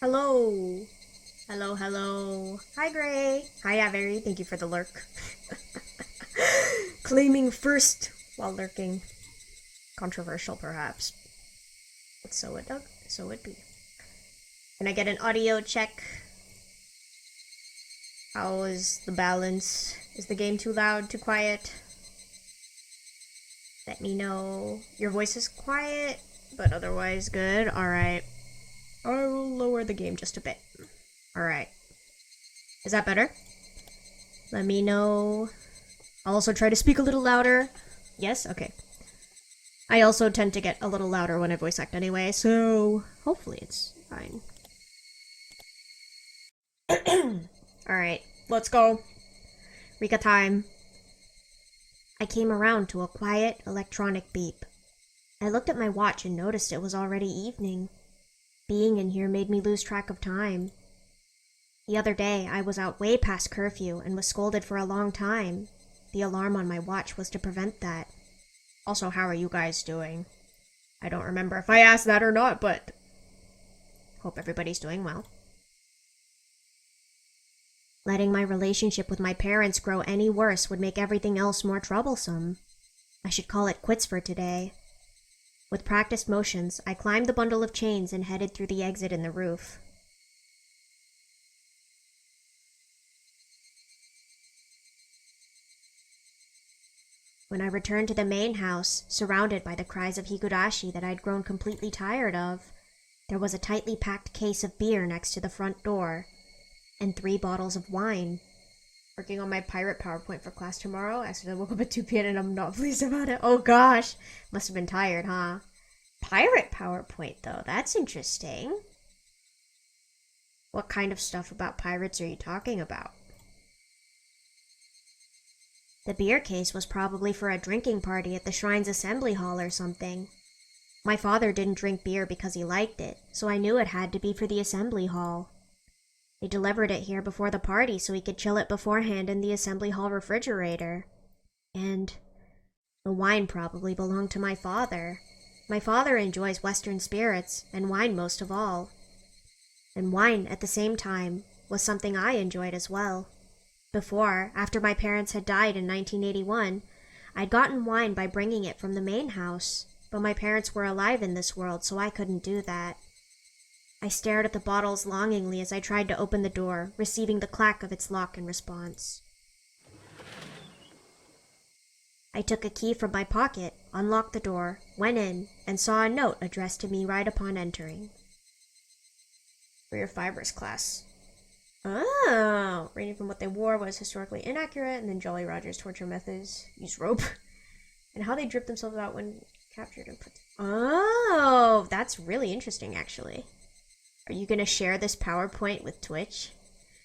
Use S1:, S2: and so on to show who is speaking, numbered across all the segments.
S1: Hello. Hello, hello. Hi, Gray. Hi, Avery. Thank you for the lurk. Claiming first while lurking. Controversial, perhaps. But so it be. Can I get an audio check? How is the balance? Is the game too loud, too quiet? Let me know. Your voice is quiet, but otherwise good. Alright. I will lower the game just a bit. Alright. Is that better? Let me know. I'll also try to speak a little louder. Yes? Okay. I also tend to get a little louder when I voice act anyway, so hopefully it's fine. Alright, let's go. Rika time. I came around to a quiet, electronic beep. I looked at my watch and noticed it was already evening. Being in here made me lose track of time. The other day, I was out way past curfew and was scolded for a long time. The alarm on my watch was to prevent that. Also, how are you guys doing? I don't remember if I asked that or not, but hope everybody's doing well. Letting my relationship with my parents grow any worse would make everything else more troublesome. I should call it quits for today. With practiced motions, I climbed the bundle of chains and headed through the exit in the roof. When I returned to the main house, surrounded by the cries of Higurashi that I'd grown completely tired of, there was a tightly packed case of beer next to the front door, and 3 bottles of wine. Working on my pirate PowerPoint for class tomorrow. I said I woke up at 2 p.m. and I'm not pleased about it. Oh gosh, must have been tired, huh? Pirate PowerPoint, though. That's interesting. What kind of stuff about pirates are you talking about? The beer case was probably for a drinking party at the shrine's assembly hall or something. My father didn't drink beer because he liked it, so I knew it had to be for the assembly hall. They delivered it here before the party so he could chill it beforehand in the assembly hall refrigerator. And the wine probably belonged to my father. My father enjoys Western spirits, and wine most of all. And wine, at the same time, was something I enjoyed as well. Before, after my parents had died in 1981, I'd gotten wine by bringing it from the main house, but my parents were alive in this world, so I couldn't do that. I stared at the bottles longingly as I tried to open the door, receiving the clack of its lock in response. I took a key from my pocket, unlocked the door, went in, and saw a note addressed to me right upon entering. For your fibers class. Oh, reading from what they wore was historically inaccurate, and then Jolly Roger's torture methods use rope, and how they drip themselves out when captured and put. Oh, that's really interesting, actually. Are you gonna share this PowerPoint with Twitch?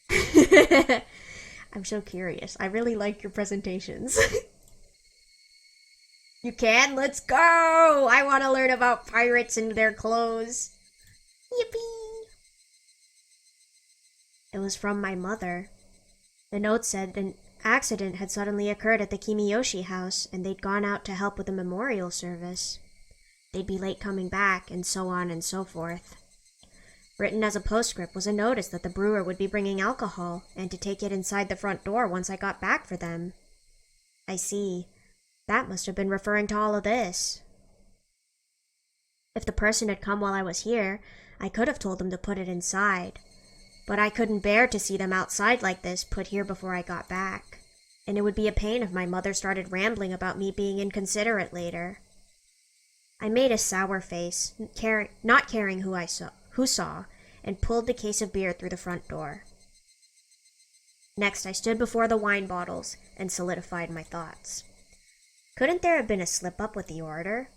S1: I'm so curious. I really like your presentations. You can? Let's go! I want to learn about pirates and their clothes. Yippee! It was from my mother. The note said an accident had suddenly occurred at the Kimiyoshi house, and they'd gone out to help with a memorial service. They'd be late coming back, and so on and so forth. Written as a postscript was a notice that the brewer would be bringing alcohol, and to take it inside the front door once I got back for them. I see. That must have been referring to all of this. If the person had come while I was here, I could have told them to put it inside. But I couldn't bear to see them outside like this, put here before I got back. And it would be a pain if my mother started rambling about me being inconsiderate later. I made a sour face, not caring who saw, and pulled the case of beer through the front door. Next, I stood before the wine bottles and solidified my thoughts. Couldn't there have been a slip-up with the order?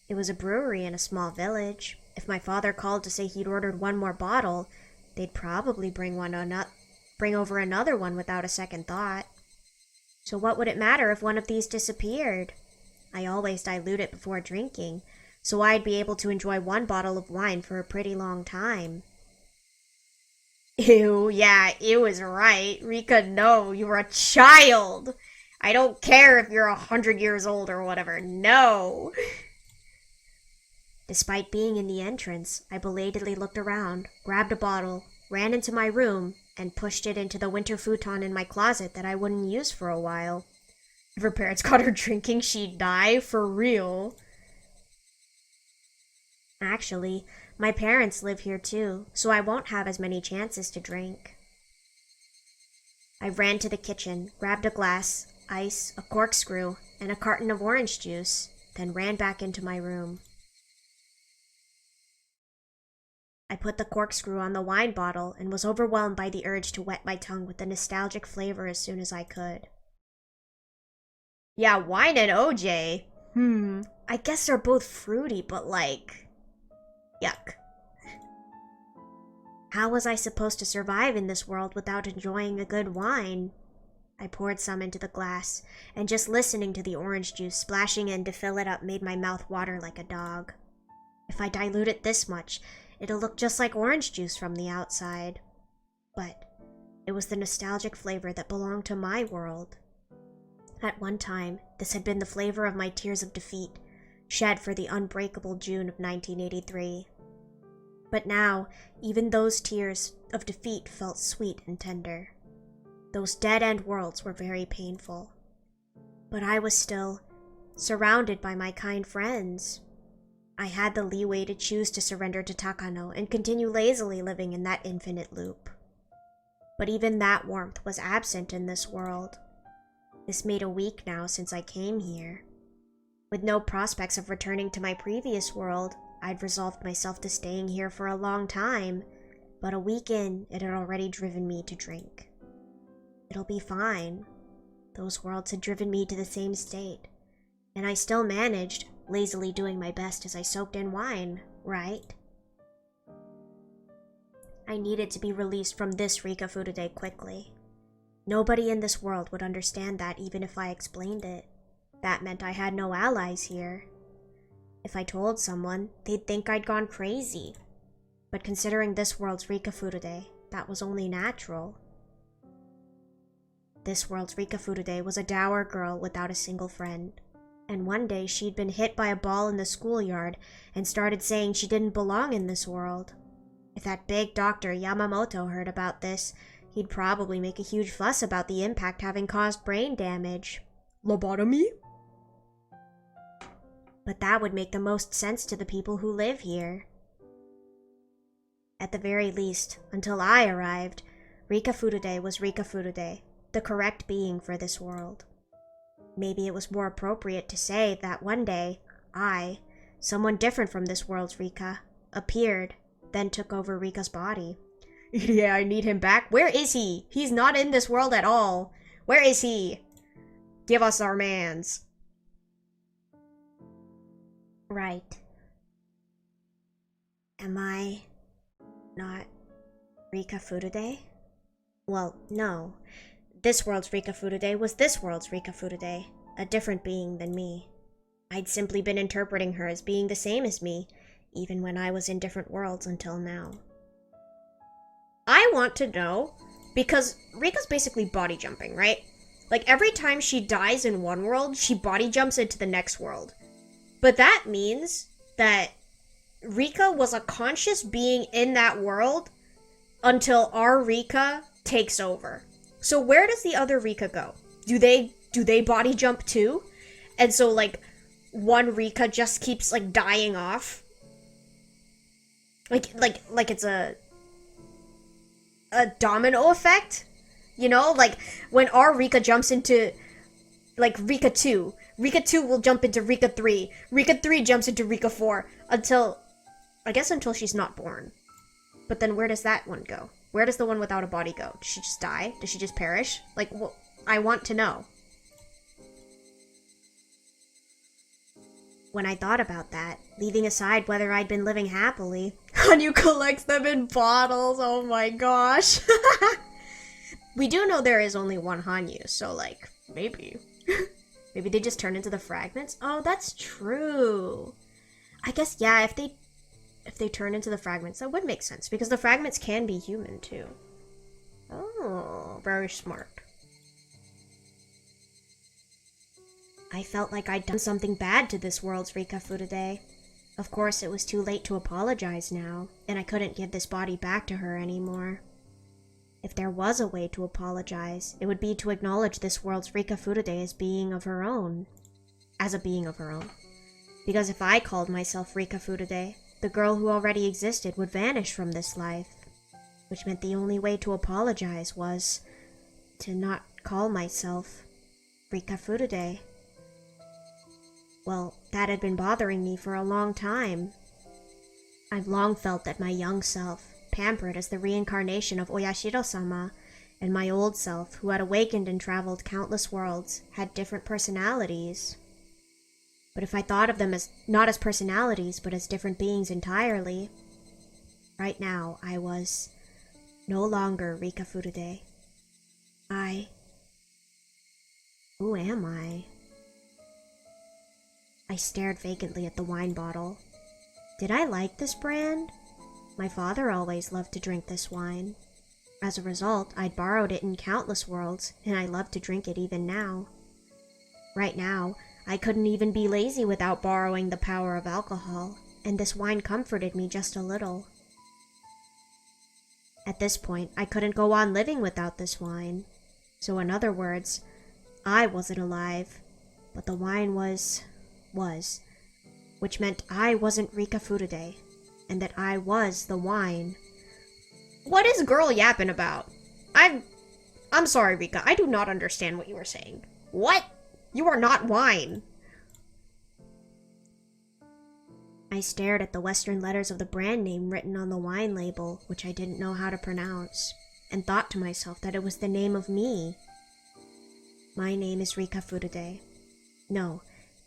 S1: It was a brewery in a small village. If my father called to say he'd ordered one more bottle, they'd probably bring over another one without a second thought. So what would it matter if one of these disappeared? I always dilute it before drinking, so I'd be able to enjoy one bottle of wine for a pretty long time. Ew, yeah, ew is right. Rika, no, you're a child. I don't care if you're 100 years old or whatever. No. Despite being in the entrance, I belatedly looked around, grabbed a bottle, ran into my room, and pushed it into the winter futon in my closet that I wouldn't use for a while. If her parents caught her drinking, she'd die for real. Actually, my parents live here too, so I won't have as many chances to drink. I ran to the kitchen, grabbed a glass, ice, a corkscrew, and a carton of orange juice, then ran back into my room. I put the corkscrew on the wine bottle and was overwhelmed by the urge to wet my tongue with the nostalgic flavor as soon as I could. Yeah, wine and OJ. I guess they're both fruity, but like... yuck. How was I supposed to survive in this world without enjoying a good wine? I poured some into the glass, and just listening to the orange juice splashing in to fill it up made my mouth water like a dog. If I dilute it this much, it'll look just like orange juice from the outside. But it was the nostalgic flavor that belonged to my world. At one time, this had been the flavor of my tears of defeat, shed for the unbreakable June of 1983. But now, even those tears of defeat felt sweet and tender. Those dead-end worlds were very painful. But I was still surrounded by my kind friends. I had the leeway to choose to surrender to Takano and continue lazily living in that infinite loop. But even that warmth was absent in this world. This made a week now since I came here. With no prospects of returning to my previous world, I'd resolved myself to staying here for a long time, but a week in, it had already driven me to drink. It'll be fine. Those worlds had driven me to the same state, and I still managed, lazily doing my best as I soaked in wine, right? I needed to be released from this Rika Furude quickly. Nobody in this world would understand that even if I explained it. That meant I had no allies here. If I told someone, they'd think I'd gone crazy. But considering this world's Rika Furude, that was only natural. This world's Rika Furude was a dour girl without a single friend. And one day she'd been hit by a ball in the schoolyard and started saying she didn't belong in this world. If that big doctor Yamamoto heard about this, he'd probably make a huge fuss about the impact having caused brain damage. Lobotomy? But that would make the most sense to the people who live here. At the very least, until I arrived, Rika Furude was Rika Furude, the correct being for this world. Maybe it was more appropriate to say that one day, I, someone different from this world's Rika, appeared, then took over Rika's body. Yeah, I need him back. Where is he? He's not in this world at all. Where is he? Give us our mans. Right. Am I not Rika Furude? Well, no. This world's Rika Furude was this world's Rika Furude, a different being than me. I'd simply been interpreting her as being the same as me, even when I was in different worlds until now. I want to know, because Rika's basically body jumping, right? Like, every time she dies in one world, she body jumps into the next world. But that means that Rika was a conscious being in that world until our Rika takes over. So where does the other Rika go? Do they body jump too? And so, like, one Rika just keeps, like, dying off? Like it's a domino effect? You know, like, when our Rika jumps into, like, Rika 2 will jump into Rika 3, Rika 3 jumps into Rika 4, until she's not born. But then where does that one go? Where does the one without a body go? Does she just die? Does she just perish? Like, well, I want to know. When I thought about that, leaving aside whether I'd been living happily, Hanyu collects them in bottles, oh my gosh. We do know there is only one Hanyu, so, like, maybe. Maybe they just turn into the fragments? Oh, that's true. I guess, yeah, if they turn into the fragments, that would make sense, because the fragments can be human, too. Oh, very smart. I felt like I'd done something bad to this world's Rika Furude. Of course, it was too late to apologize now, and I couldn't give this body back to her anymore. If there was a way to apologize, it would be to acknowledge this world's Rika Furude as a being of her own. Because if I called myself Rika Furude, the girl who already existed would vanish from this life, which meant the only way to apologize was to not call myself Rika Furude. Well, that had been bothering me for a long time. I've long felt that my young self, pampered as the reincarnation of Oyashiro-sama, and my old self, who had awakened and traveled countless worlds, had different personalities. But if I thought of them as not as personalities, but as different beings entirely, right now I was no longer Rika Furude. Who am I? I stared vacantly at the wine bottle. Did I like this brand? My father always loved to drink this wine. As a result, I'd borrowed it in countless worlds, and I loved to drink it even now. Right now, I couldn't even be lazy without borrowing the power of alcohol, and this wine comforted me just a little. At this point, I couldn't go on living without this wine. So in other words, I wasn't alive, but the wine was, which meant I wasn't Rika Furude, and that I was the wine. What is girl yapping about? I'm sorry, Rika, I do not understand what you were saying. What? You are not wine. I stared at the Western letters of the brand name written on the wine label, which I didn't know how to pronounce, and thought to myself that it was the name of me. My name is Rika Furude. No,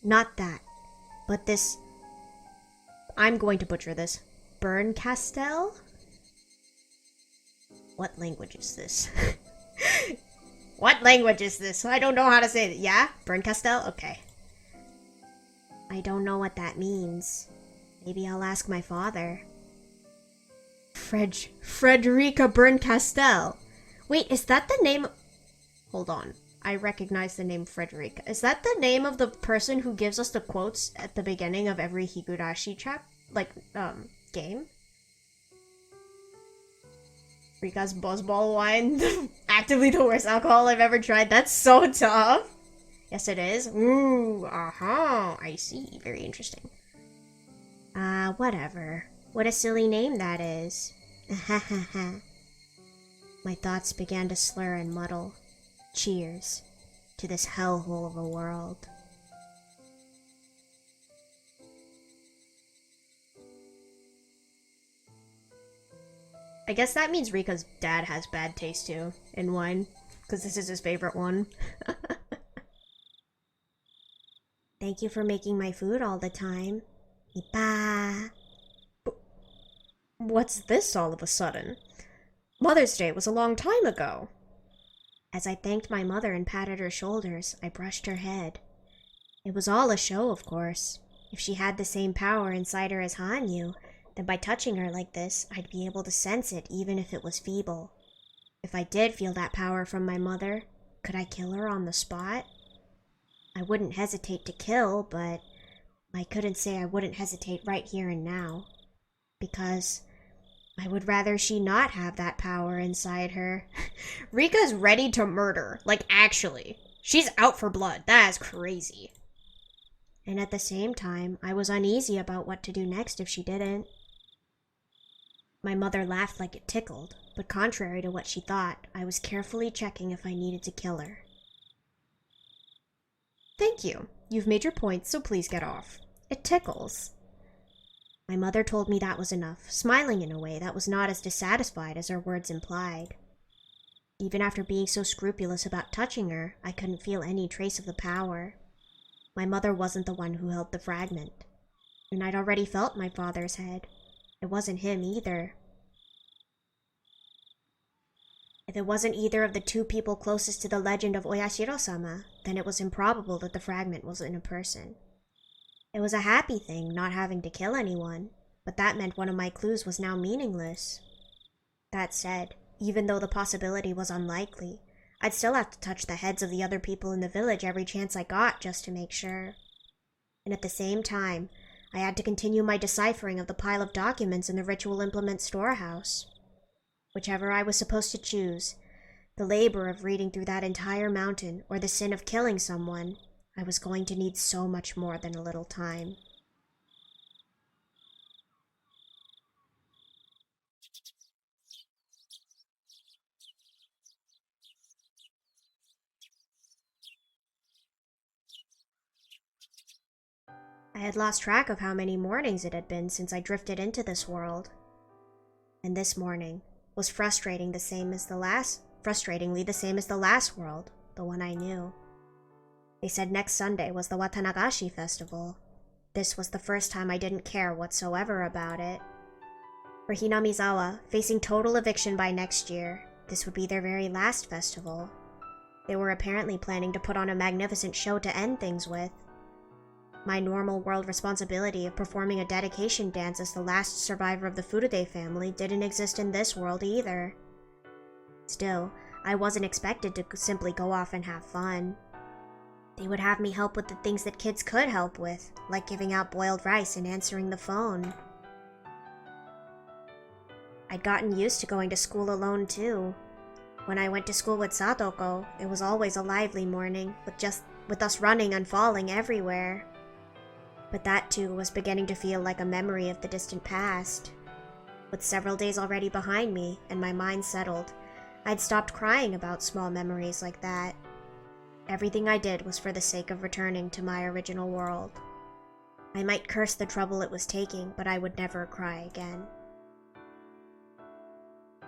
S1: not that, but this... I'm going to butcher this. Berncastel? What language is this? What language is this? I don't know how to say it. Yeah? Berncastel? Okay. I don't know what that means. Maybe I'll ask my father. Frederica Berncastel. Wait, is that the name... Hold on. I recognize the name Frederica. Is that the name of the person who gives us the quotes at the beginning of every Higurashi game? Rika's Buzzball wine. Actively the worst alcohol I've ever tried. That's so tough. Yes, it is. Ooh, I see. Very interesting. Whatever. What a silly name that is. My thoughts began to slur and muddle. Cheers to this hellhole of a world. I guess that means Rika's dad has bad taste too in wine, because this is his favorite one. Thank you for making my food all the time. Ipa. What's this all of a sudden? Mother's Day was a long time ago. As I thanked my mother and patted her shoulders, I brushed her head. It was all a show, of course. If she had the same power inside her as Hanyu, then by touching her like this, I'd be able to sense it even if it was feeble. If I did feel that power from my mother, could I kill her on the spot? I wouldn't hesitate to kill, but I couldn't say I wouldn't hesitate right here and now. Because I would rather she not have that power inside her. Rika's ready to murder. Like, actually. She's out for blood. That is crazy. And at the same time, I was uneasy about what to do next if she didn't. My mother laughed like it tickled, but contrary to what she thought, I was carefully checking if I needed to kill her. Thank you. You've made your point, so please get off. It tickles. My mother told me that was enough, smiling in a way that was not as dissatisfied as her words implied. Even after being so scrupulous about touching her, I couldn't feel any trace of the power. My mother wasn't the one who held the fragment, and I'd already felt my father's head. It wasn't him either. If it wasn't either of the two people closest to the legend of Oyashiro-sama, then it was improbable that the fragment wasn't a person. It was a happy thing not having to kill anyone, but that meant one of my clues was now meaningless. That said, even though the possibility was unlikely, I'd still have to touch the heads of the other people in the village every chance I got just to make sure. And at the same time, I had to continue my deciphering of the pile of documents in the ritual implement storehouse. Whichever I was supposed to choose, the labor of reading through that entire mountain or the sin of killing someone, I was going to need so much more than a little time. I had lost track of how many mornings it had been since I drifted into this world. And this morning was frustratingly the same as the last world, the one I knew. They said next Sunday was the Watanagashi festival. This was the first time I didn't care whatsoever about it. For Hinamizawa, facing total eviction by next year, this would be their very last festival. They were apparently planning to put on a magnificent show to end things with. My normal world responsibility of performing a dedication dance as the last survivor of the Furude family didn't exist in this world either. Still, I wasn't expected to simply go off and have fun. They would have me help with the things that kids could help with, like giving out boiled rice and answering the phone. I'd gotten used to going to school alone too. When I went to school with Satoko, it was always a lively morning, with us running and falling everywhere. But that too was beginning to feel like a memory of the distant past. With several days already behind me and my mind settled, I'd stopped crying about small memories like that. Everything I did was for the sake of returning to my original world. I might curse the trouble it was taking, but I would never cry again.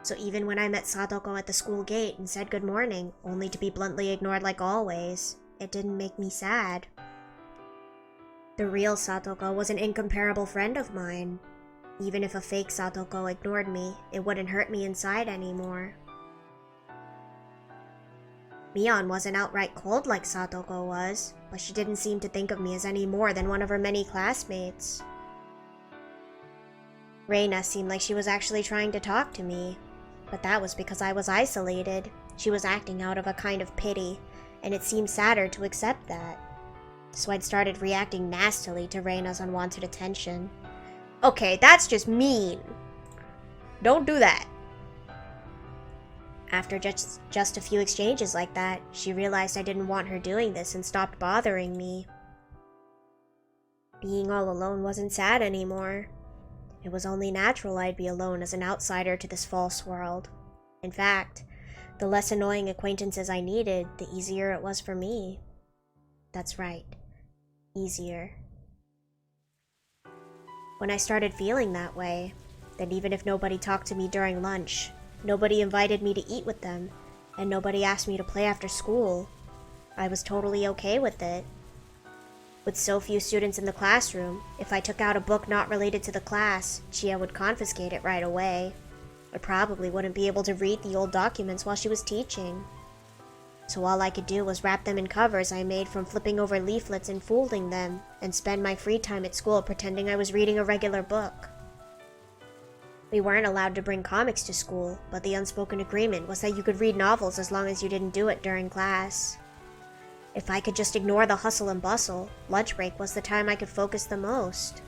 S1: So even when I met Satoko at the school gate and said good morning, only to be bluntly ignored like always, it didn't make me sad. The real Satoko was an incomparable friend of mine. Even if a fake Satoko ignored me, it wouldn't hurt me inside anymore. Mion wasn't outright cold like Satoko was, but she didn't seem to think of me as any more than one of her many classmates. Reina seemed like she was actually trying to talk to me, but that was because I was isolated. She was acting out of a kind of pity, and it seemed sadder to accept that. So I'd started reacting nastily to Reina's unwanted attention. Okay, that's just mean. Don't do that. After just a few exchanges like that, she realized I didn't want her doing this and stopped bothering me. Being all alone wasn't sad anymore. It was only natural I'd be alone as an outsider to this false world. In fact, the less annoying acquaintances I needed, the easier it was for me. That's right. Easier. When I started feeling that way, then even if nobody talked to me during lunch, nobody invited me to eat with them, and nobody asked me to play after school, I was totally okay with it. With so few students in the classroom, if I took out a book not related to the class, Chia would confiscate it right away. I probably wouldn't be able to read the old documents while she was teaching. So all I could do was wrap them in covers I made from flipping over leaflets and folding them, and spend my free time at school pretending I was reading a regular book. We weren't allowed to bring comics to school, but the unspoken agreement was that you could read novels as long as you didn't do it during class. If I could just ignore the hustle and bustle, lunch break was the time I could focus the most.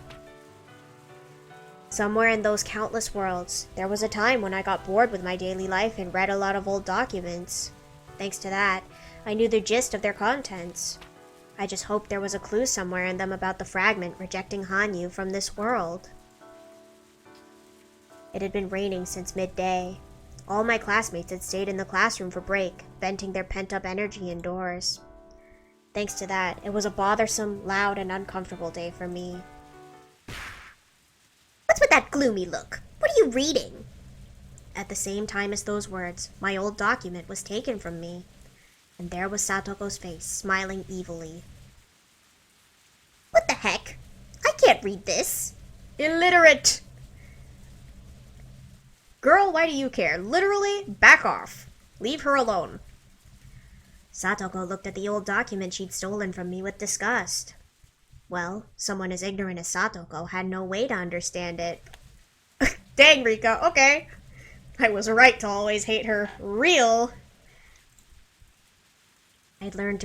S1: Somewhere in those countless worlds, there was a time when I got bored with my daily life and read a lot of old documents. Thanks to that, I knew the gist of their contents. I just hoped there was a clue somewhere in them about the Fragment rejecting Hanyu from this world. It had been raining since midday. All my classmates had stayed in the classroom for break, venting their pent-up energy indoors. Thanks to that, it was a bothersome, loud, and uncomfortable day for me. What's with that gloomy look? What are you reading? At the same time as those words, my old document was taken from me, and there was Satoko's face, smiling evilly. What the heck? I can't read this. Illiterate! Girl, why do you care? Literally, back off. Leave her alone. Satoko looked at the old document she'd stolen from me with disgust. Well, someone as ignorant as Satoko had no way to understand it. Dang, Rika, okay. I was right to always hate her. Real. I'd learned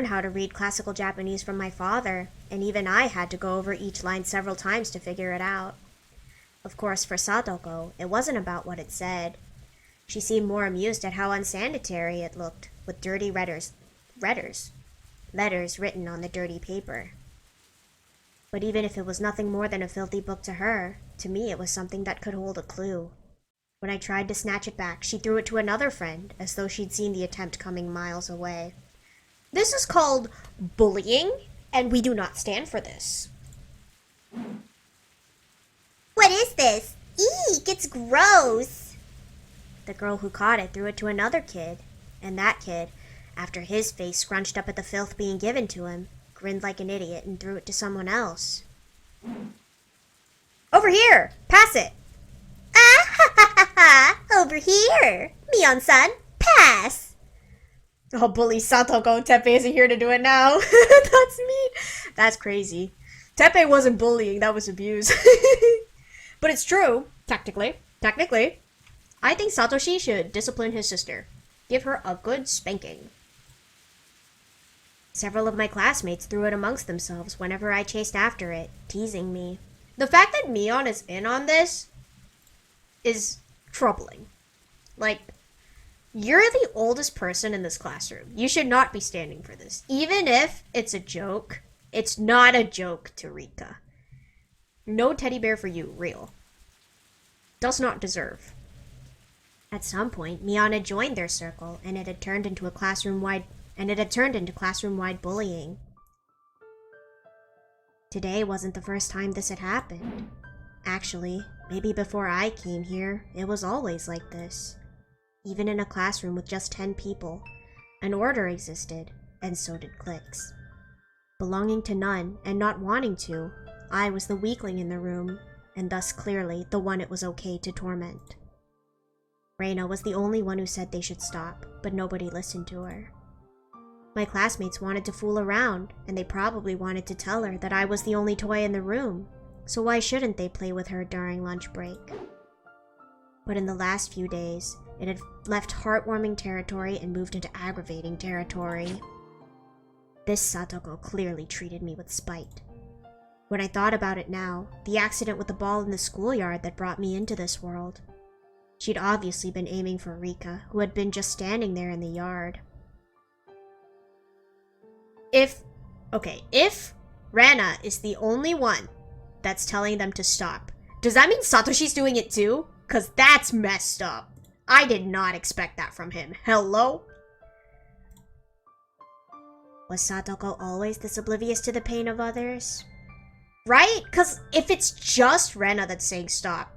S1: how to read classical Japanese from my father, and even I had to go over each line several times to figure it out. Of course, for Satoko, it wasn't about what it said. She seemed more amused at how unsanitary it looked, with dirty letters written on the dirty paper. But even if it was nothing more than a filthy book to her, to me it was something that could hold a clue. When I tried to snatch it back, she threw it to another friend, as though she'd seen the attempt coming miles away. "This is called bullying, and we do not stand for this."
S2: "What is this? Eek, it's gross!"
S1: The girl who caught it threw it to another kid, and that kid, after his face scrunched up at the filth being given to him, grinned like an idiot and threw it to someone else. "Over here! Pass it!"
S2: "Ah ha ha ha ha! Over here! Mion-san, pass!"
S1: Oh, bully Satoko. Teppei isn't here to do it now. That's mean. That's crazy. Teppei wasn't bullying, that was abuse. But it's true, technically. I think Satoshi should discipline his sister. Give her a good spanking. Several of my classmates threw it amongst themselves whenever I chased after it, teasing me. The fact that Mion is in on this is troubling. Like, you're the oldest person in this classroom. You should not be standing for this. Even if it's a joke, it's not a joke to Rika. No teddy bear for you, real. Does not deserve. At some point, Mion had joined their circle, and it had turned into classroom-wide bullying. Today wasn't the first time this had happened. Actually, maybe before I came here, it was always like this. Even in a classroom with just 10 people, an order existed, and so did cliques. Belonging to none, and not wanting to, I was the weakling in the room, and thus clearly the one it was okay to torment. Reina was the only one who said they should stop, but nobody listened to her. My classmates wanted to fool around, and they probably wanted to tell her that I was the only toy in the room, so why shouldn't they play with her during lunch break? But in the last few days, it had left heartwarming territory and moved into aggravating territory. This Satoko clearly treated me with spite. When I thought about it now, the accident with the ball in the schoolyard that brought me into this world. She'd obviously been aiming for Rika, who had been just standing there in the yard. If Rana is the only one that's telling them to stop, does that mean Satoshi's doing it too? 'Cause that's messed up. I did not expect that from him. Hello? Was Satoko always this oblivious to the pain of others? Right? 'Cause if it's just Rena that's saying stop,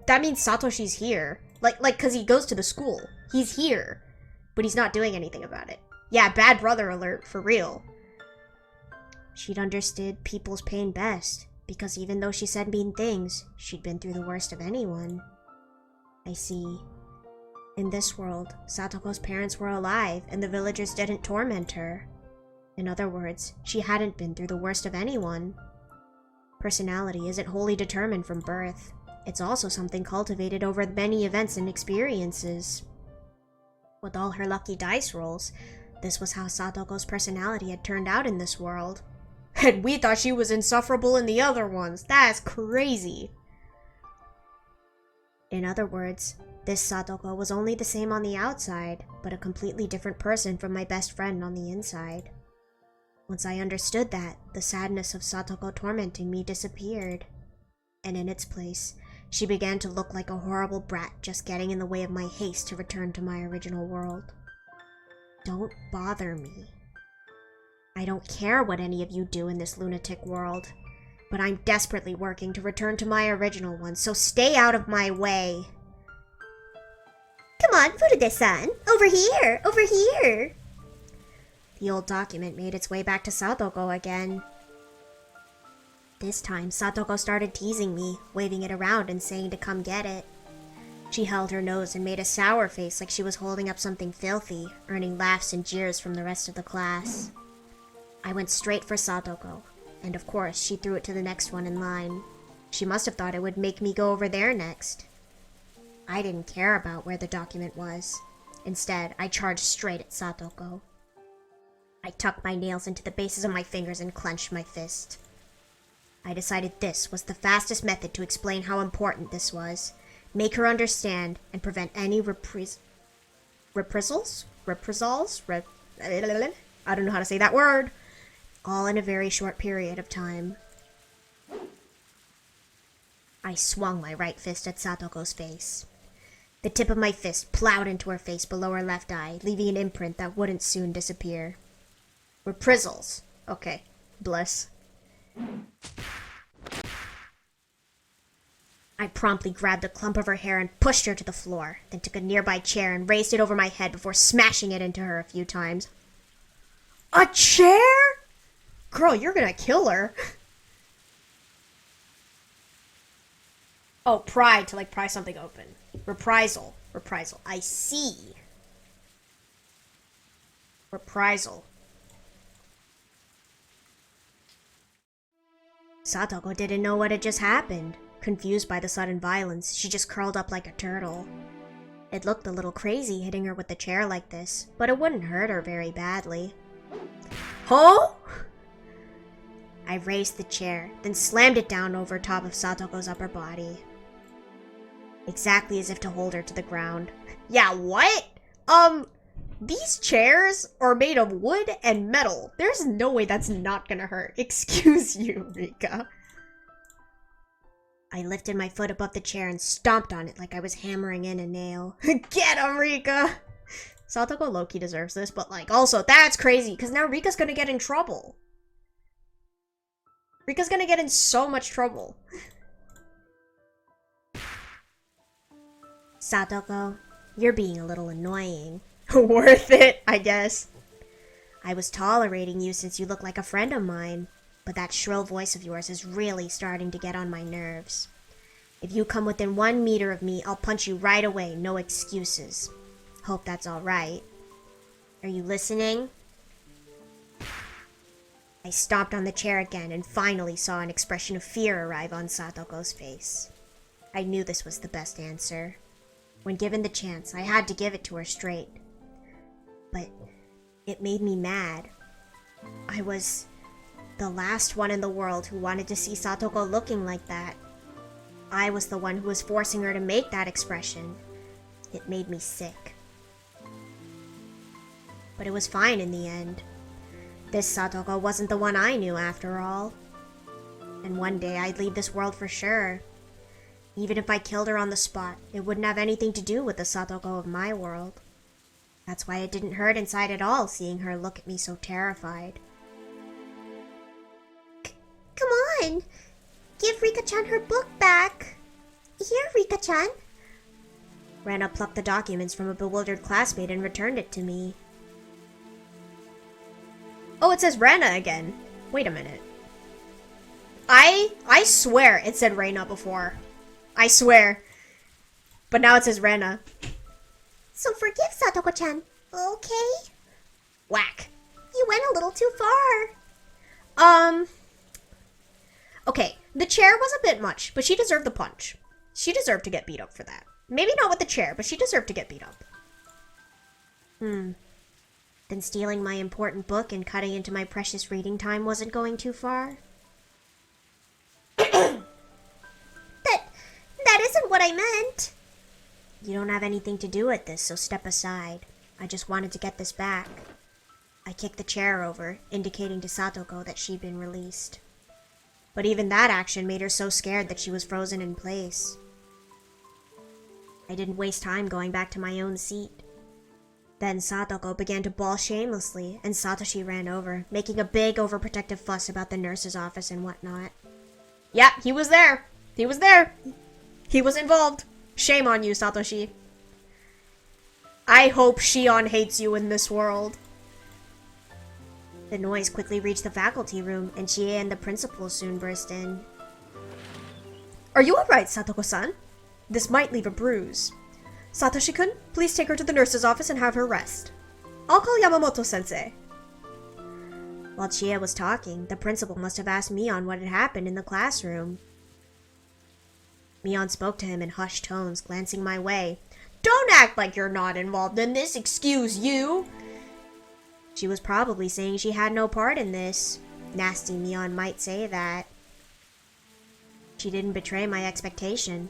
S1: that means Satoshi's here. Like, 'cause he goes to the school. He's here. But he's not doing anything about it. Yeah, bad brother alert, for real. She'd understood people's pain best, because even though she said mean things, she'd been through the worst of anyone. I see. In this world, Satoko's parents were alive, and the villagers didn't torment her. In other words, she hadn't been through the worst of anyone. Personality isn't wholly determined from birth. It's also something cultivated over many events and experiences. With all her lucky dice rolls, this was how Satoko's personality had turned out in this world. And we thought she was insufferable in the other ones. That's crazy. In other words, this Satoko was only the same on the outside, but a completely different person from my best friend on the inside. Once I understood that, the sadness of Satoko tormenting me disappeared. And in its place, she began to look like a horrible brat just getting in the way of my haste to return to my original world. Don't bother me. I don't care what any of you do in this lunatic world, but I'm desperately working to return to my original one, so stay out of my way.
S2: Come on, Furude-san! Over here! Over here!
S1: The old document made its way back to Satoko again. This time, Satoko started teasing me, waving it around and saying to come get it. She held her nose and made a sour face like she was holding up something filthy, earning laughs and jeers from the rest of the class. I went straight for Satoko, and of course, she threw it to the next one in line. She must have thought it would make me go over there next. I didn't care about where the document was. Instead, I charged straight at Satoko. I tucked my nails into the bases of my fingers and clenched my fist. I decided this was the fastest method to explain how important this was, make her understand, and prevent any reprisals? I don't know how to say that word. All in a very short period of time. I swung my right fist at Satoko's face. The tip of my fist plowed into her face below her left eye, leaving an imprint that wouldn't soon disappear. Reprisals. Okay. Bless. I promptly grabbed a clump of her hair and pushed her to the floor, then took a nearby chair and raised it over my head before smashing it into her a few times. A chair? Girl, you're gonna kill her. Oh, pride, to pry something open. Reprisal. I see. Reprisal. Satoko didn't know what had just happened. Confused by the sudden violence, she just curled up like a turtle. It looked a little crazy hitting her with the chair like this, but it wouldn't hurt her very badly. Huh? I raised the chair, then slammed it down over top of Satoko's upper body. Exactly as if to hold her to the ground. Yeah, what? These chairs are made of wood and metal. There's no way that's not gonna hurt. Excuse you, Rika. I lifted my foot above the chair and stomped on it like I was hammering in a nail. Get him, Rika! Satoko low-key deserves this, but also, that's crazy, because now Rika's gonna get in trouble. Rika's gonna get in so much trouble. Satoko, you're being a little annoying. Worth it, I guess. I was tolerating you since you look like a friend of mine, but that shrill voice of yours is really starting to get on my nerves. If you come within 1 meter of me, I'll punch you right away, no excuses. Hope that's alright. Are you listening? I stomped on the chair again and finally saw an expression of fear arrive on Satoko's face. I knew this was the best answer. When given the chance, I had to give it to her straight. But it made me mad. I was the last one in the world who wanted to see Satoko looking like that. I was the one who was forcing her to make that expression. It made me sick. But it was fine in the end. This Satoko wasn't the one I knew after all. And one day I'd leave this world for sure. Even if I killed her on the spot, it wouldn't have anything to do with the Satoko of my world. That's why it didn't hurt inside at all seeing her look at me so terrified.
S2: Come on! Give Rika-chan her book back! Here, Rika-chan!
S1: Rena plucked the documents from a bewildered classmate and returned it to me. Oh, it says Rena again. Wait a minute. I swear it said Rena before. I swear. But now it says Rena.
S2: So forgive Satoko-chan, okay?
S1: Whack.
S2: You went a little too far.
S1: Okay, the chair was a bit much, but she deserved the punch. She deserved to get beat up for that. Maybe not with the chair, but she deserved to get beat up. Then stealing my important book and cutting into my precious reading time wasn't going too far?
S2: That isn't what I meant.
S1: You don't have anything to do with this, so step aside. I just wanted to get this back. I kicked the chair over, indicating to Satoko that she'd been released. But even that action made her so scared that she was frozen in place. I didn't waste time going back to my own seat. Then Satoko began to bawl shamelessly, and Satoshi ran over, making a big overprotective fuss about the nurse's office and whatnot. Yeah, he was there. He was there. He was involved. Shame on you, Satoshi. I hope Shion hates you in this world. The noise quickly reached the faculty room, and Chie and the principal soon burst in. Are you alright, Satoko-san? This might leave a bruise. Satoshi-kun, please take her to the nurse's office and have her rest. I'll call Yamamoto-sensei. While Chie was talking, the principal must have asked Mion what had happened in the classroom. Mion spoke to him in hushed tones, glancing my way. Don't act like you're not involved in this, excuse you! She was probably saying she had no part in this. Nasty Mion might say that. She didn't betray my expectation.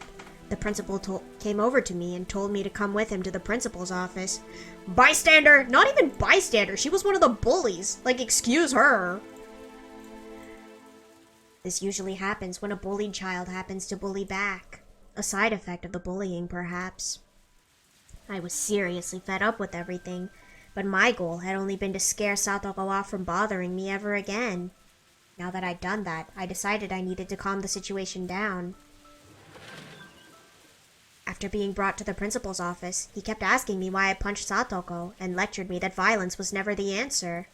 S1: The principal came over to me and told me to come with him to the principal's office. Bystander! Not even bystander! She was one of the bullies! Like, excuse her! This usually happens when a bullied child happens to bully back. A side effect of the bullying, perhaps. I was seriously fed up with everything, but my goal had only been to scare Satoko off from bothering me ever again. Now that I'd done that, I decided I needed to calm the situation down. After being brought to the principal's office, he kept asking me why I punched Satoko and lectured me that violence was never the answer.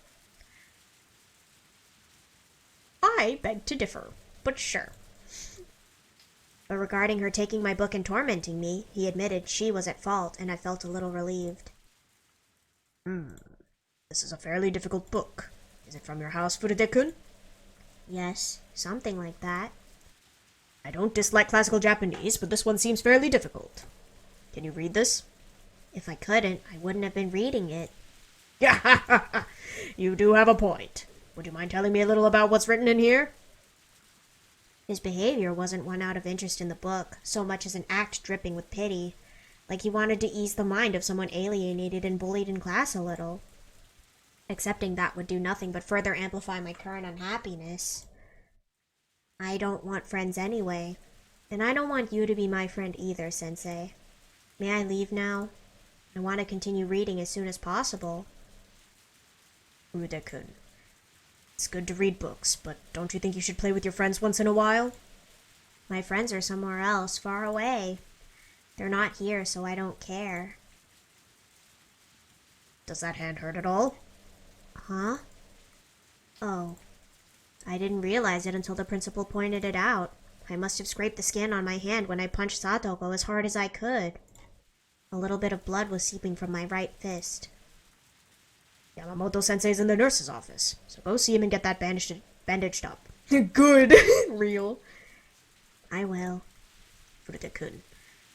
S1: I beg to differ, but sure. But regarding her taking my book and tormenting me, he admitted she was at fault, and I felt a little relieved. This is a fairly difficult book. Is it from your house, Furude-kun? Yes, something like that. I don't dislike classical Japanese, but this one seems fairly difficult. Can you read this? If I couldn't, I wouldn't have been reading it. Yeah, you do have a point. Would you mind telling me a little about what's written in here? His behavior wasn't one out of interest in the book, so much as an act dripping with pity, like he wanted to ease the mind of someone alienated and bullied in class a little. Accepting that would do nothing but further amplify my current unhappiness. I don't want friends anyway, and I don't want you to be my friend either, Sensei. May I leave now? I want to continue reading as soon as possible. Furude-kun. It's good to read books, but don't you think you should play with your friends once in a while? My friends are somewhere else, far away. They're not here, so I don't care. Does that hand hurt at all? Huh? Oh. I didn't realize it until the principal pointed it out. I must have scraped the skin on my hand when I punched Satoko as hard as I could. A little bit of blood was seeping from my right fist. Yamamoto-sensei's in the nurse's office, so go see him and get that bandaged up. Good! Real. I will. Furude-kun,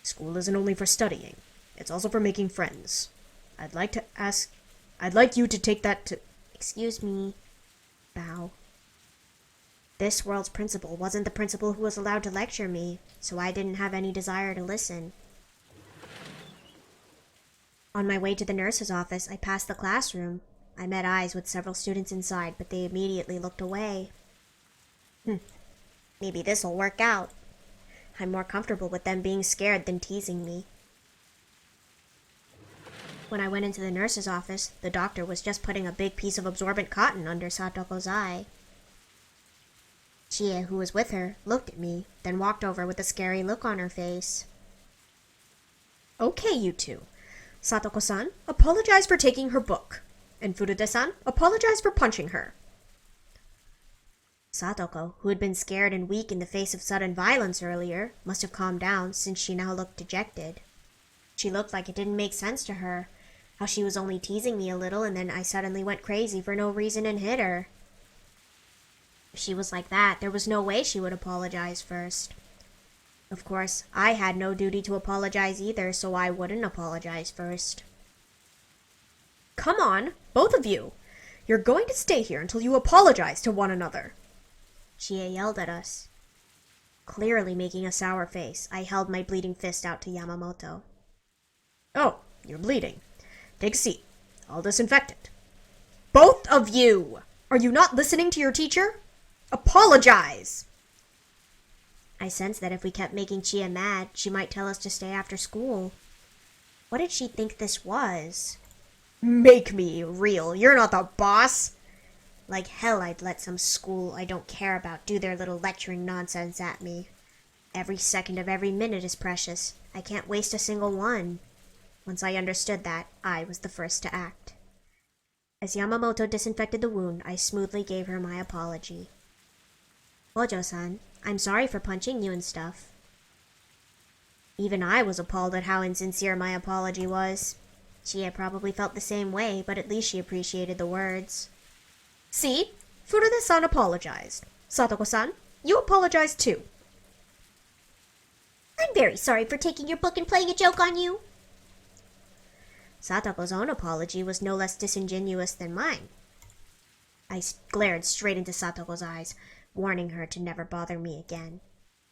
S1: school isn't only for studying. It's also for making friends. I'd like you to take that to... Excuse me. Bow. This world's principal wasn't the principal who was allowed to lecture me, so I didn't have any desire to listen. On my way to the nurse's office, I passed the classroom. I met eyes with several students inside, but they immediately looked away. Maybe this'll work out. I'm more comfortable with them being scared than teasing me. When I went into the nurse's office, the doctor was just putting a big piece of absorbent cotton under Satoko's eye. Chie, who was with her, looked at me, then walked over with a scary look on her face. Okay, you two. Satoko-san, apologize for taking her book. And Furude-san, apologize for punching her. Satoko, who had been scared and weak in the face of sudden violence earlier, must have calmed down since she now looked dejected. She looked like it didn't make sense to her, how she was only teasing me a little and then I suddenly went crazy for no reason and hit her. If she was like that, there was no way she would apologize first. Of course, I had no duty to apologize either, so I wouldn't apologize first. Come on, both of you! You're going to stay here until you apologize to one another! Chie yelled at us. Clearly making a sour face, I held my bleeding fist out to Yamamoto. Oh, you're bleeding. Take a seat. I'll disinfect it. Both of you! Are you not listening to your teacher? Apologize! I sensed that if we kept making Chia mad, she might tell us to stay after school. What did she think this was? Make me real. You're not the boss. Like hell I'd let some school I don't care about do their little lecturing nonsense at me. Every second of every minute is precious. I can't waste a single one. Once I understood that, I was the first to act. As Yamamoto disinfected the wound, I smoothly gave her my apology. Hojo-san, I'm sorry for punching you and stuff. Even I was appalled at how insincere my apology was. Chie probably felt the same way, but at least she appreciated the words. See? Furude-san apologized. Satoko-san, you apologized too.
S2: I'm very sorry for taking your book and playing a joke on you.
S1: Satoko's own apology was no less disingenuous than mine. I glared straight into Satoko's eyes, warning her to never bother me again.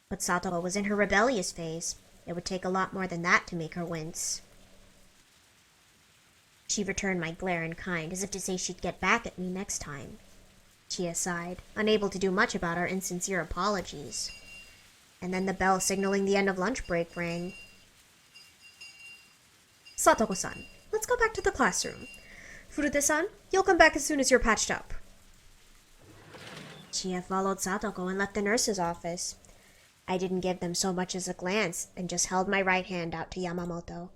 S1: But Satoko was in her rebellious phase. It would take a lot more than that to make her wince. She returned my glare in kind, as if to say she'd get back at me next time. Chia sighed, unable to do much about our insincere apologies. And then the bell signaling the end of lunch break rang. Satoko-san, let's go back to the classroom. Furude-san, you'll come back as soon as you're patched up. Chia followed Satoko and left the nurse's office. I didn't give them so much as a glance and just held my right hand out to Yamamoto.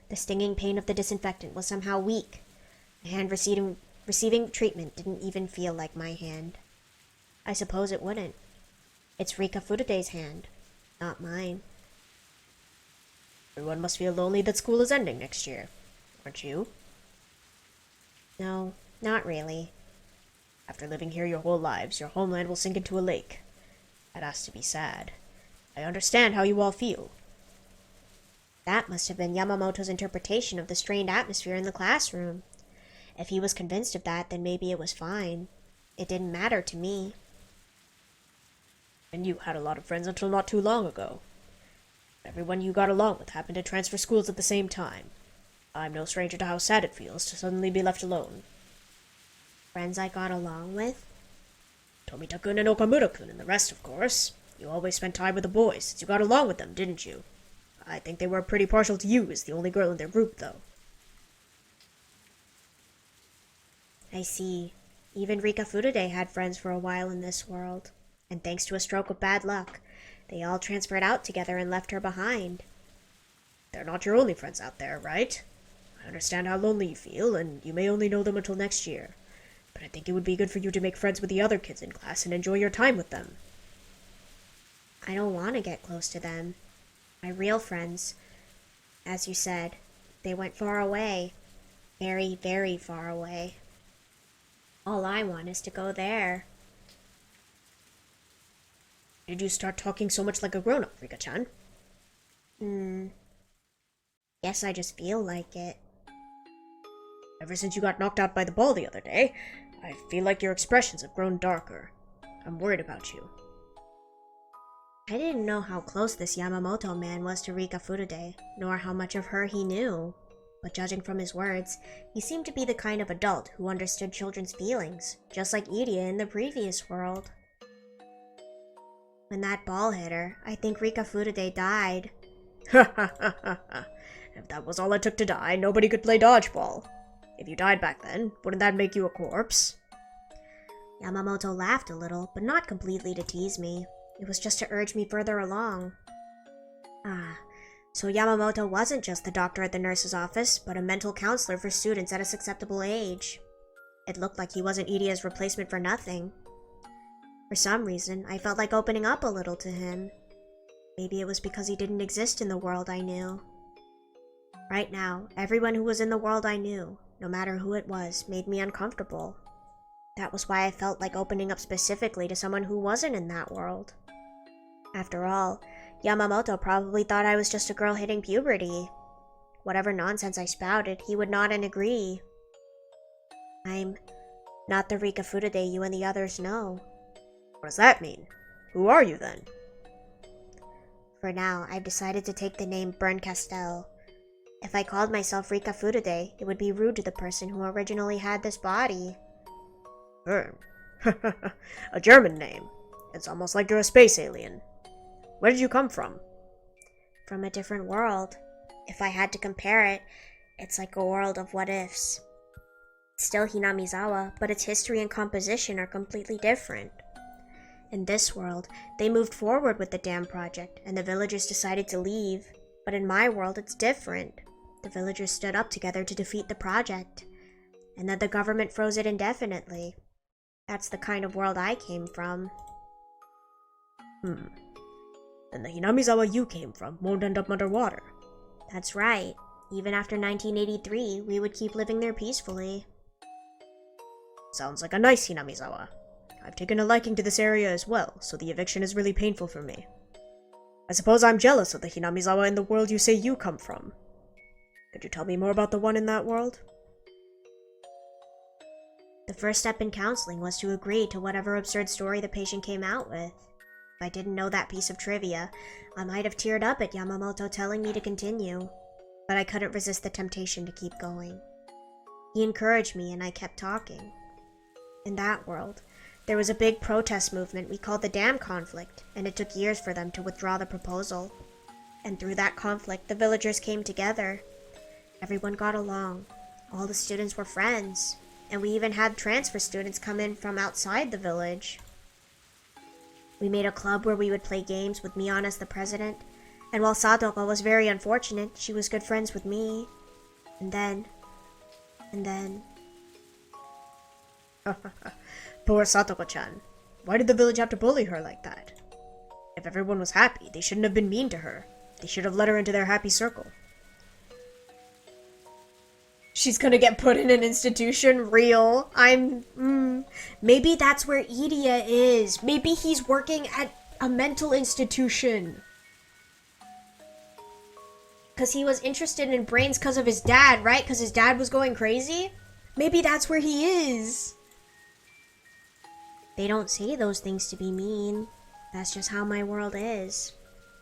S1: The stinging pain of the disinfectant was somehow weak. The hand receiving treatment didn't even feel like my hand. I suppose it wouldn't. It's Rika Furude's hand, not mine. Everyone must feel lonely that school is ending next year, aren't you? No, not really. After living here your whole lives, your homeland will sink into a lake. That has to be sad. I understand how you all feel. That must have been Yamamoto's interpretation of the strained atmosphere in the classroom. If he was convinced of that, then maybe it was fine. It didn't matter to me. And you had a lot of friends until not too long ago. Everyone you got along with happened to transfer schools at the same time. I'm no stranger to how sad it feels to suddenly be left alone. Friends I got along with? Tomita-kun and Okamura-kun and the rest, of course. You always spent time with the boys, since you got along with them, didn't you? I think they were pretty partial to you as the only girl in their group, though. I see. Even Rika Furude had friends for a while in this world. And thanks to a stroke of bad luck, they all transferred out together and left her behind. They're not your only friends out there, right? I understand how lonely you feel, and you may only know them until next year. But I think it would be good for you to make friends with the other kids in class and enjoy your time with them. I don't want to get close to them. My real friends, as you said, they went far away. Very, very far away. All I want is to go there. Did you start talking so much like a grown-up, Rika-chan? Guess I just feel like it. Ever since you got knocked out by the ball the other day, I feel like your expressions have grown darker. I'm worried about you. I didn't know how close this Yamamoto man was to Rika Furude, nor how much of her he knew. But judging from his words, he seemed to be the kind of adult who understood children's feelings, just like Iria in the previous world. When that ball hit her, I think Rika Furude died. Ha ha ha ha ha. If that was all it took to die, nobody could play dodgeball. If you died back then, wouldn't that make you a corpse? Yamamoto laughed a little, but not completely to tease me. It was just to urge me further along. So Yamamoto wasn't just the doctor at the nurse's office, but a mental counselor for students at a susceptible age. It looked like he wasn't Iria's replacement for nothing. For some reason, I felt like opening up a little to him. Maybe it was because he didn't exist in the world I knew. Right now, everyone who was in the world I knew, no matter who it was, made me uncomfortable. That was why I felt like opening up specifically to someone who wasn't in that world. After all, Yamamoto probably thought I was just a girl hitting puberty. Whatever nonsense I spouted, he would nod and agree. I'm not the Rika Furude you and the others know. What does that mean? Who are you then? For now, I've decided to take the name Burn Castell. If I called myself Rika Furude, it would be rude to the person who originally had this body. Burn? A German name. It's almost like you're a space alien. Where did you come from? From a different world. If I had to compare it, it's like a world of what-ifs. It's still Hinamizawa, but its history and composition are completely different. In this world, they moved forward with the dam project, and the villagers decided to leave. But in my world, it's different. The villagers stood up together to defeat the project, and then the government froze it indefinitely. That's the kind of world I came from. Then the Hinamizawa you came from won't end up underwater. That's right. Even after 1983, we would keep living there peacefully. Sounds like a nice Hinamizawa. I've taken a liking to this area as well, so the eviction is really painful for me. I suppose I'm jealous of the Hinamizawa in the world you say you come from.
S3: Could you tell me more about the one in that world?
S1: The first step in counseling was to agree to whatever absurd story the patient came out with. If I didn't know that piece of trivia, I might have teared up at Yamamoto telling me to continue, but I couldn't resist the temptation to keep going. He encouraged me and I kept talking. In that world, there was a big protest movement we called the Dam Conflict, and it took years for them to withdraw the proposal. And through that conflict, the villagers came together. Everyone got along. All the students were friends, and we even had transfer students come in from outside the village. We made a club where we would play games with Mion as the president, and while Satoko was very unfortunate, she was good friends with me. And then...
S3: Poor Satoko-chan. Why did the village have to bully her like that? If everyone was happy, they shouldn't have been mean to her. They should have let her into their happy circle.
S1: She's gonna get put in an institution? Real? Maybe that's where Iria is. Maybe he's working at a mental institution. Because he was interested in brains because of his dad, right? Because his dad was going crazy? Maybe that's where he is. They don't say those things to be mean. That's just how my world is.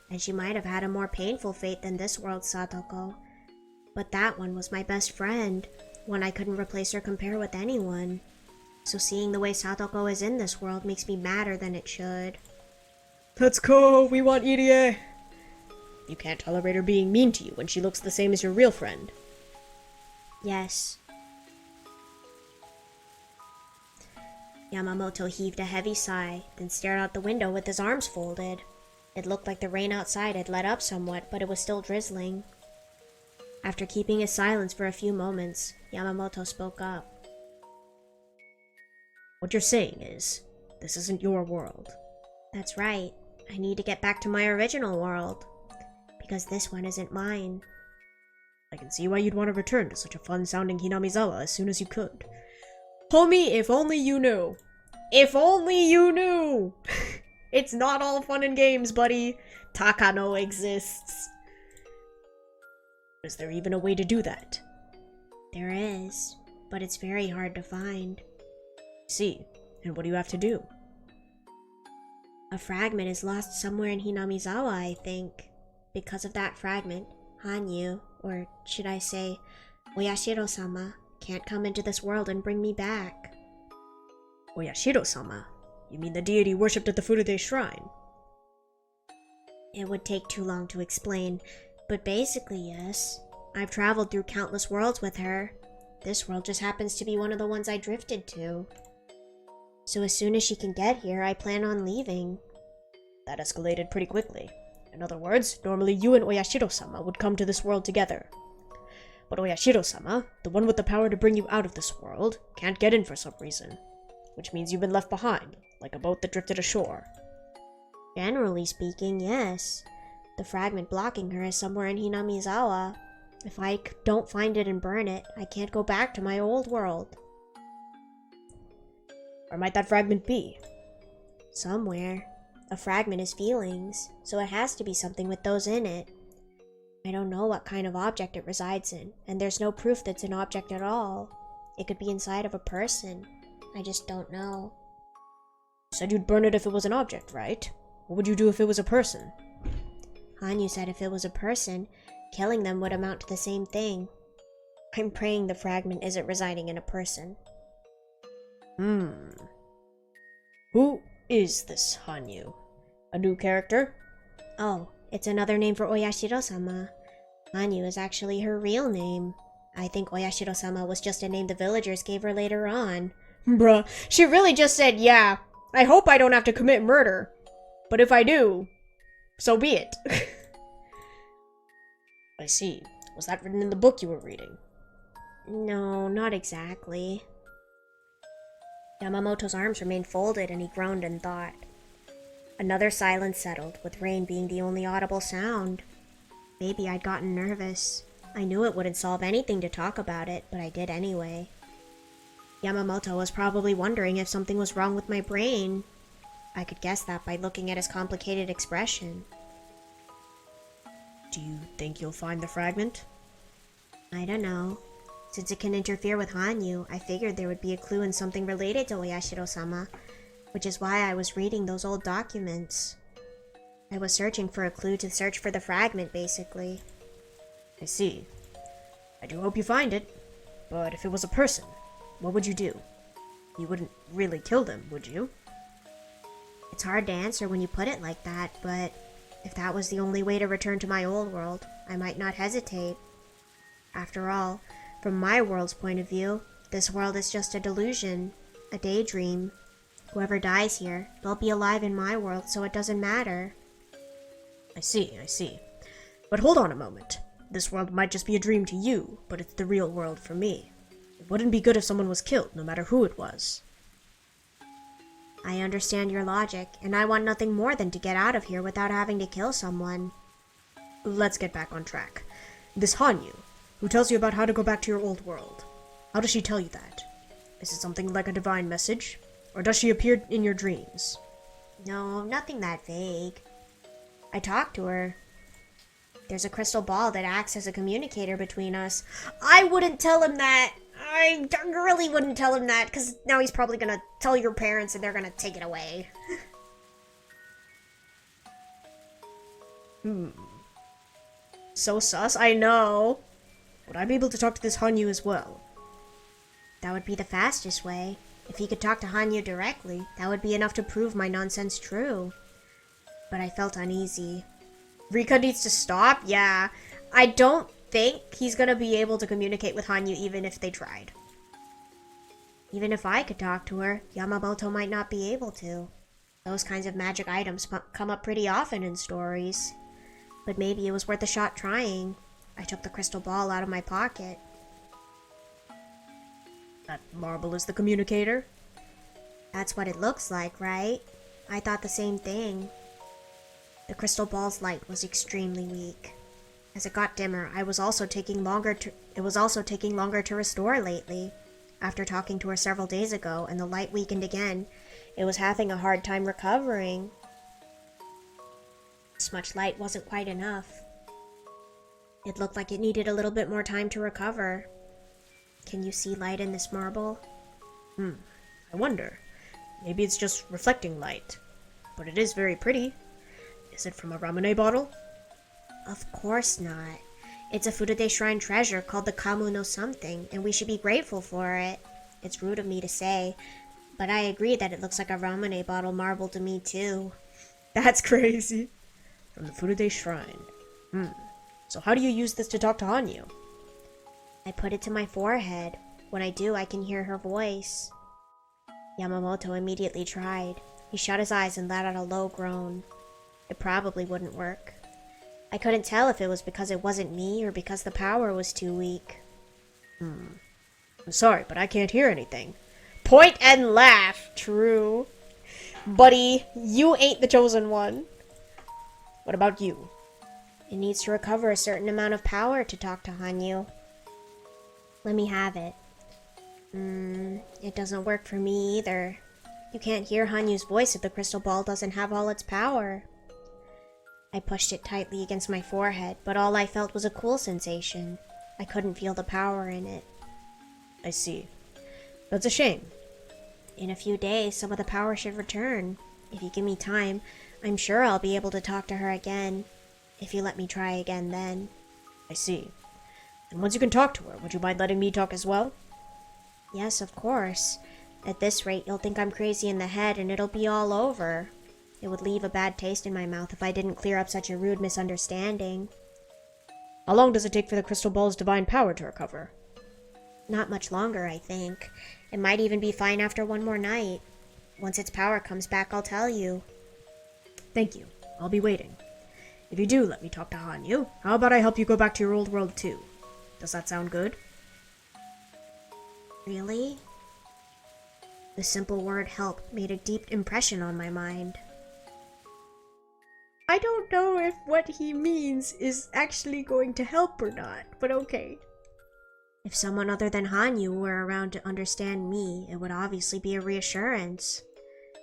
S1: And she might have had a more painful fate than this world, Satoko. But that one was my best friend, one I couldn't replace or compare with anyone. So seeing the way Satoko is in this world makes me madder than it should.
S3: Let's go! We want Irie! You can't tolerate her being mean to you when she looks the same as your real friend.
S1: Yes. Yamamoto heaved a heavy sigh, then stared out the window with his arms folded. It looked like the rain outside had let up somewhat, but it was still drizzling. After keeping his silence for a few moments, Yamamoto spoke up.
S3: What you're saying is, this isn't your world.
S1: That's right. I need to get back to my original world. Because this one isn't mine.
S3: I can see why you'd want to return to such a fun-sounding Hinamizawa as soon as you could. Homie, if only you knew. If only you knew! It's not all fun and games, buddy. Takano exists. Is there even a way to do that?
S1: There is, but it's very hard to find.
S3: See, and what do you have to do?
S1: A fragment is lost somewhere in Hinamizawa, I think. Because of that fragment, Hanyu, or should I say, Oyashiro-sama, can't come into this world and bring me back.
S3: Oyashiro-sama? You mean the deity worshipped at the Furude shrine?
S1: It would take too long to explain, but basically yes. I've traveled through countless worlds with her. This world just happens to be one of the ones I drifted to. So as soon as she can get here, I plan on leaving.
S3: That escalated pretty quickly. In other words, normally you and Oyashiro-sama would come to this world together. But Oyashiro-sama, the one with the power to bring you out of this world, can't get in for some reason. Which means you've been left behind, like a boat that drifted ashore.
S1: Generally speaking, yes. The fragment blocking her is somewhere in Hinamizawa. If I don't find it and burn it, I can't go back to my old world.
S3: Where might that fragment be?
S1: Somewhere. A fragment is feelings, so it has to be something with those in it. I don't know what kind of object it resides in, and there's no proof that's an object at all. It could be inside of a person. I just don't know.
S3: You said you'd burn it if it was an object, right? What would you do if it was a person?
S1: Hanyu said if it was a person, killing them would amount to the same thing. I'm praying the fragment isn't residing in a person.
S3: Who is this Hanyu? A new character?
S1: Oh, it's another name for Oyashiro-sama. Hanyu is actually her real name. I think Oyashiro-sama was just a name the villagers gave her later on.
S3: Bruh, she really just said, yeah, I hope I don't have to commit murder. But if I do, so be it. I see. Was that written in the book you were reading?
S1: No, not exactly. Yamamoto's arms remained folded and he groaned in thought. Another silence settled, with rain being the only audible sound. Maybe I'd gotten nervous. I knew it wouldn't solve anything to talk about it, but I did anyway. Yamamoto was probably wondering if something was wrong with my brain. I could guess that by looking at his complicated expression.
S3: Do you think you'll find the fragment?
S1: I don't know. Since it can interfere with Hanyu, I figured there would be a clue in something related to Oyashiro-sama, which is why I was reading those old documents. I was searching for a clue to search for the fragment, basically.
S3: I see. I do hope you find it. But if it was a person, what would you do? You wouldn't really kill them, would you?
S1: It's hard to answer when you put it like that, but if that was the only way to return to my old world, I might not hesitate. After all, from my world's point of view, this world is just a delusion, a daydream. Whoever dies here, they'll be alive in my world, so it doesn't matter.
S3: I see. But hold on a moment. This world might just be a dream to you, but it's the real world for me. It wouldn't be good if someone was killed, no matter who it was.
S1: I understand your logic, and I want nothing more than to get out of here without having to kill someone.
S3: Let's get back on track. This Hanyu, who tells you about how to go back to your old world. How does she tell you that? Is it something like a divine message? Or does she appear in your dreams?
S1: No, nothing that vague. I talked to her. There's a crystal ball that acts as a communicator between us. I wouldn't tell him that. I really wouldn't tell him that, because now he's probably gonna tell your parents and they're gonna take it away.
S3: So sus, I know. Would I be able to talk to this Hanyu as well?
S1: That would be the fastest way. If he could talk to Hanyu directly, that would be enough to prove my nonsense true. But I felt uneasy.
S3: Rika needs to stop? Yeah. I don't think he's gonna be able to communicate with Hanyu even if they tried.
S1: Even if I could talk to her, Yamamoto might not be able to. Those kinds of magic items come up pretty often in stories. But maybe it was worth a shot trying. I took the crystal ball out of my pocket.
S3: That marble is the communicator?
S1: That's what it looks like, right? I thought the same thing. The crystal ball's light was extremely weak. As it got dimmer, it was also taking longer to restore lately. After talking to her several days ago and the light weakened again, it was having a hard time recovering. This much light wasn't quite enough. It looked like it needed a little bit more time to recover. Can you see light in this marble?
S3: I wonder. Maybe it's just reflecting light. But it is very pretty. Is it from a ramen bottle?
S1: Of course not. It's a Furude Shrine treasure called the Kamu no something, and we should be grateful for it. It's rude of me to say, but I agree that it looks like a ramen bottle marble to me too.
S3: That's crazy. From the Furude Shrine. So how do you use this to talk to Hanyu?
S1: I put it to my forehead. When I do, I can hear her voice. Yamamoto immediately tried. He shut his eyes and let out a low groan. It probably wouldn't work. I couldn't tell if it was because it wasn't me or because the power was too weak.
S3: I'm sorry, but I can't hear anything. Point and laugh! True. Buddy, you ain't the chosen one. What about you?
S1: It needs to recover a certain amount of power to talk to Hanyu. Let me have it. It doesn't work for me either. You can't hear Hanyu's voice if the crystal ball doesn't have all its power. I pushed it tightly against my forehead, but all I felt was a cool sensation. I couldn't feel the power in it.
S3: I see. That's a shame.
S1: In a few days, some of the power should return. If you give me time, I'm sure I'll be able to talk to her again. If you let me try again then.
S3: I see. And once you can talk to her, would you mind letting me talk as well?
S1: Yes, of course. At this rate, you'll think I'm crazy in the head and it'll be all over. It would leave a bad taste in my mouth if I didn't clear up such a rude misunderstanding.
S3: How long does it take for the crystal ball's divine power to recover?
S1: Not much longer, I think. It might even be fine after one more night. Once its power comes back, I'll tell you.
S3: Thank you. I'll be waiting. If you do let me talk to Hanyu, how about I help you go back to your old world too? Does that sound good?
S1: Really? The simple word help made a deep impression on my mind.
S3: I don't know if what he means is actually going to help or not, but okay.
S1: If someone other than Hanyu were around to understand me, it would obviously be a reassurance.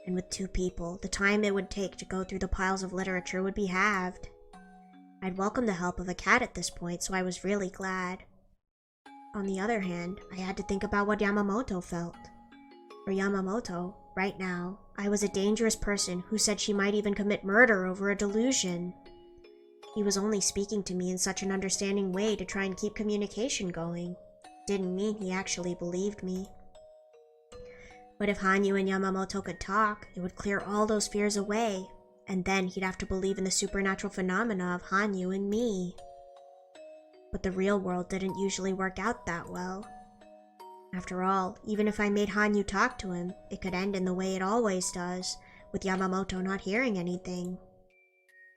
S1: And with two people, the time it would take to go through the piles of literature would be halved. I'd welcome the help of a cat at this point, so I was really glad. on the other hand, I had to think about what Yamamoto felt. For Yamamoto, right now, I was a dangerous person who said she might even commit murder over a delusion. He was only speaking to me in such an understanding way to try and keep communication going. Didn't mean he actually believed me. But if Hanyu and Yamamoto could talk, it would clear all those fears away, and then he'd have to believe in the supernatural phenomena of Hanyu and me. But the real world didn't usually work out that well. After all, even if I made Hanyu talk to him, it could end in the way it always does, with Yamamoto not hearing anything.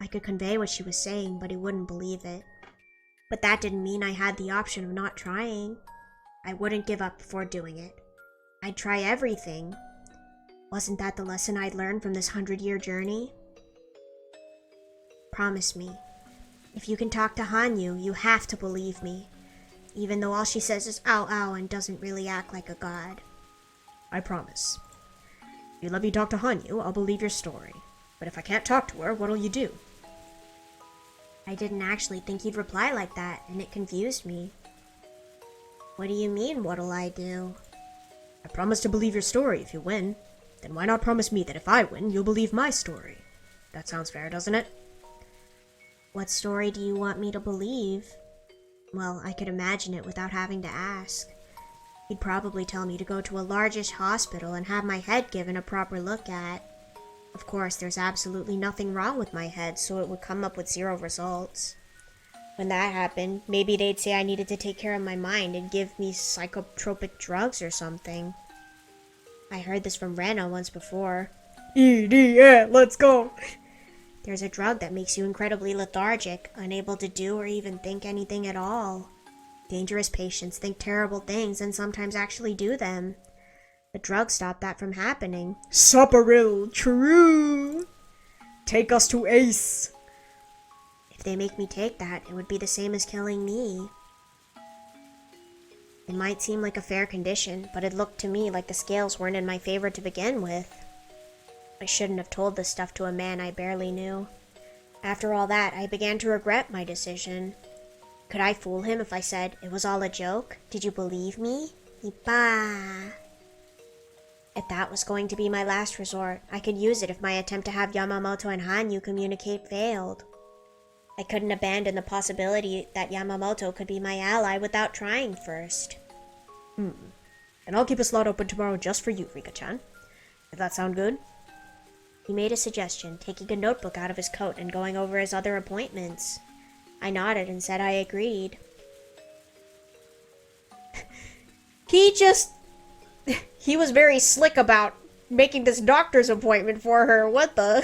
S1: I could convey what she was saying, but he wouldn't believe it. But that didn't mean I had the option of not trying. I wouldn't give up before doing it. I'd try everything. Wasn't that the lesson I'd learned from this 100-year journey? Promise me. If you can talk to Hanyu, you have to believe me. Even though all she says is ow ow and doesn't really act like a god.
S3: I promise. If you let me talk to Hanyu, I'll believe your story. But if I can't talk to her, what'll you do?
S1: I didn't actually think he'd reply like that, and it confused me. What do you mean, what'll I do?
S3: I promise to believe your story if you win. Then why not promise me that if I win, you'll believe my story? That sounds fair, doesn't it?
S1: What story do you want me to believe? Well, I could imagine it without having to ask. He'd probably tell me to go to a largish hospital and have my head given a proper look at. Of course, there's absolutely nothing wrong with my head, so it would come up with 0 results. When that happened, maybe they'd say I needed to take care of my mind and give me psychotropic drugs or something. I heard this from Rena once before.
S3: Yeah, let's go!
S1: There's a drug that makes you incredibly lethargic, unable to do or even think anything at all. Dangerous patients think terrible things and sometimes actually do them. The drug stopped that from happening.
S3: Supperil, true! Take us to Ace!
S1: If they make me take that, it would be the same as killing me. It might seem like a fair condition, but it looked to me like the scales weren't in my favor to begin with. I shouldn't have told this stuff to a man I barely knew. After all that, I began to regret my decision. Could I fool him if I said, it was all a joke? Did you believe me? Ipa. If that was going to be my last resort, I could use it if my attempt to have Yamamoto and Hanyu communicate failed. I couldn't abandon the possibility that Yamamoto could be my ally without trying first.
S3: And I'll keep a slot open tomorrow just for you, Rika-chan. Does that sound good?
S1: He made a suggestion, taking a notebook out of his coat and going over his other appointments. I nodded and said I agreed.
S3: He was very slick about making this doctor's appointment for her. What the?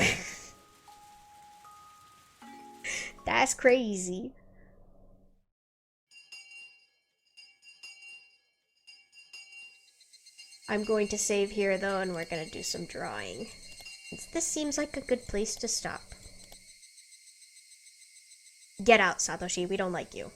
S3: That's crazy. I'm going to save here though, and we're gonna do some drawing. This seems like a good place to stop. Get out, Satoshi. We don't like you.